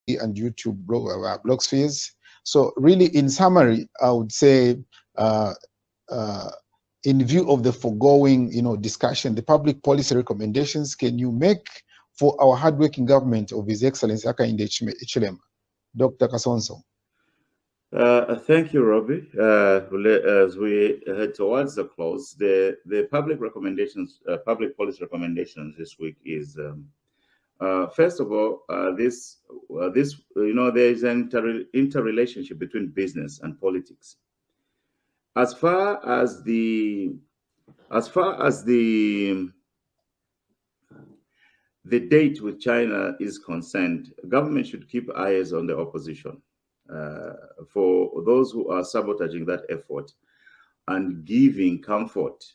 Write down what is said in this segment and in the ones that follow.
and YouTube blog spheres. So really, in summary, I would say, in view of the foregoing, discussion, the public policy recommendations can you make for our hardworking government of His Excellency Hakainde Hichilema, Dr. Kasonso? Thank you, Robbie. As we head towards the close, the public recommendations, public policy recommendations this week is, first of all, there is an interrelationship between business and politics. As far as the date with China is concerned, government should keep eyes on the opposition. For those who are sabotaging that effort and giving comfort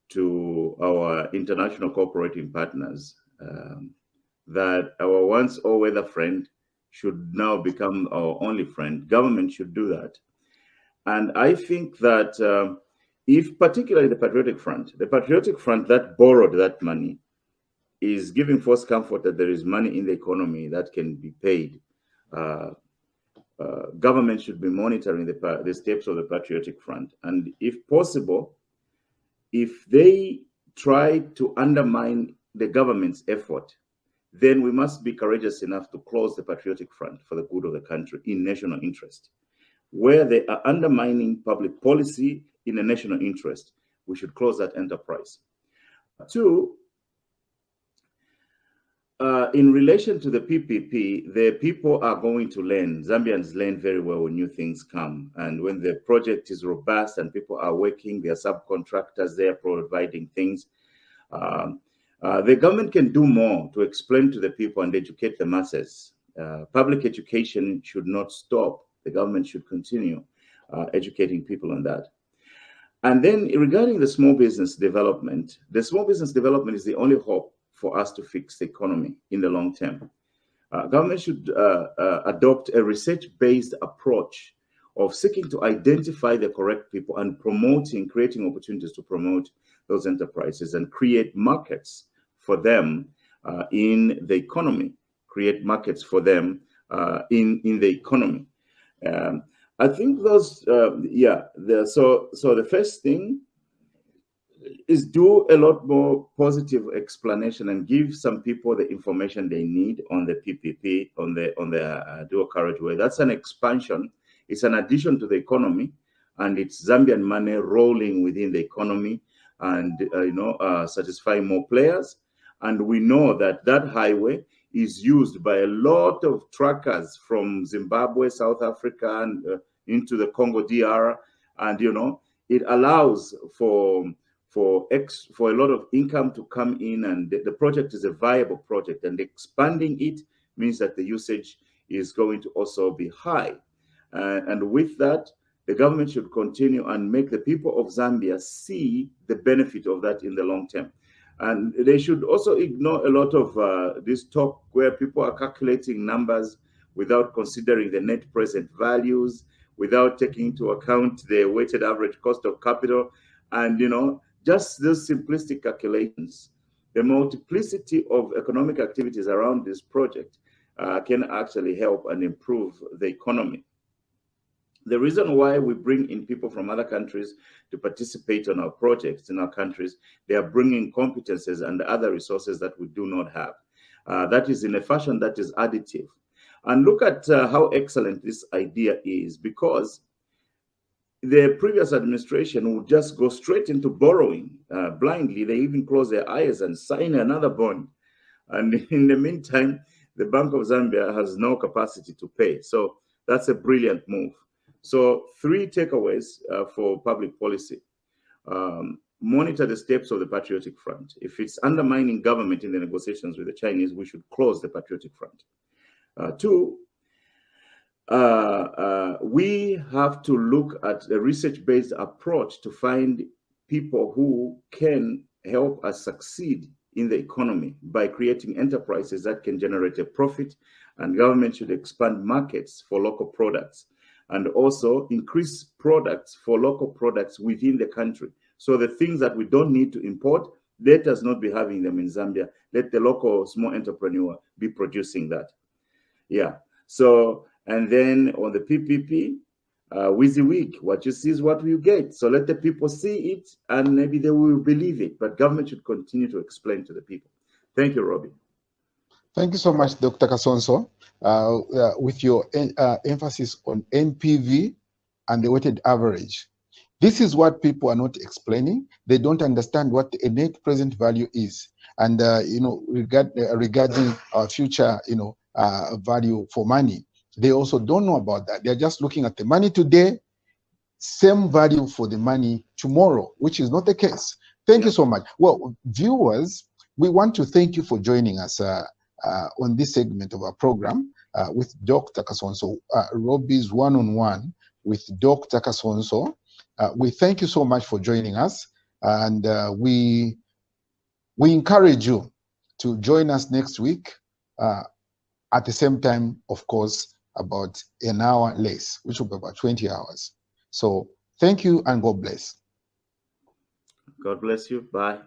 to our international cooperating partners, that our once all-weather friend should now become our only friend. Government should do that. And I think that if particularly the Patriotic Front that borrowed that money is giving false comfort that there is money in the economy that can be paid, government should be monitoring the steps of the Patriotic Front. And if possible, if they try to undermine the government's effort, then we must be courageous enough to close the Patriotic Front for the good of the country in national interest. Where they are undermining public policy in a national interest, we should close that enterprise. Two, in relation to the PPP, the people are going to learn. Zambians learn very well when new things come. And when the project is robust and people are working, they are subcontractors, they are providing things. The government can do more to explain to the people and educate the masses. Public education should not stop. The government should continue educating people on that. And then regarding the small business development is the only hope for us to fix the economy in the long term. Government should adopt a research-based approach of seeking to identify the correct people and creating opportunities to promote those enterprises and create markets for them in the economy. I think those, so the first thing is do a lot more positive explanation and give some people the information they need on the PPP, on the dual carriageway. That's an expansion. It's an addition to the economy, and it's Zambian money rolling within the economy and satisfying more players. And we know that that highway is used by a lot of truckers from Zimbabwe, South Africa, and into the Congo DR, and it allows for a lot of income to come in, and the project is a viable project, and expanding it means that the usage is going to also be high. And with that, the government should continue and make the people of Zambia see the benefit of that in the long term. And they should also ignore a lot of this talk where people are calculating numbers without considering the net present values, without taking into account the weighted average cost of capital, and just those simplistic calculations. The multiplicity of economic activities around this project can actually help and improve the economy. The reason why we bring in people from other countries to participate on our projects in our countries, they are bringing competences and other resources that we do not have. That is in a fashion that is additive. And look at how excellent this idea is, because the previous administration would just go straight into borrowing blindly. They even close their eyes and sign another bond. And in the meantime, the Bank of Zambia has no capacity to pay. So that's a brilliant move. So 3 takeaways for public policy. Monitor the steps of the Patriotic Front. If it's undermining government in the negotiations with the Chinese, we should close the Patriotic Front. 2, we have to look at a research-based approach to find people who can help us succeed in the economy by creating enterprises that can generate a profit, and government should expand markets for local products and also increase products for local products within the country. So the things that we don't need to import, let us not be having them in Zambia. Let the local small entrepreneur be producing that. Yeah. So, and then on the PPP, WYSIWYG, what you see is what you get. So let the people see it, and maybe they will believe it. But government should continue to explain to the people. Thank you, Robbie. Thank you so much, Dr. Kasonso, with your emphasis on NPV and the weighted average. This is what people are not explaining. They don't understand what the net present value is. And, regarding our future, value for money, they also don't know about that. They're just looking at the money today, same value for the money tomorrow, which is not the case. Thank you so much. Well, viewers, we want to thank you for joining us on this segment of our program with Dr. Kasonso, Robbie's one-on-one with Dr. Kasonso. We thank you so much for joining us, and we encourage you to join us next week at the same time, of course, about an hour less, which will be about 20 hours. So thank you and God bless. God bless you. Bye.